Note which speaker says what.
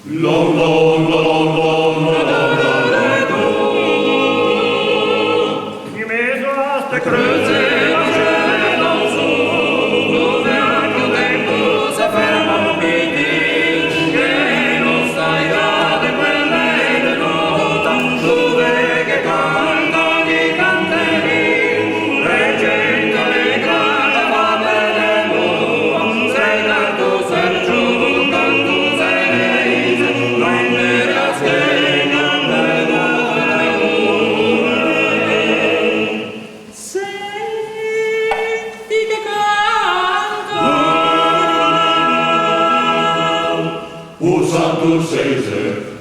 Speaker 1: In mezzo a ste cruze la scena su, dove anche un tempo si ferma piti, che non stai a di quelle nota, dove che cantano i canteri, reggendo allegra la fame dell'uomo, sei canto Sergio, canto sei, non ne raschegna
Speaker 2: O Santo Seise,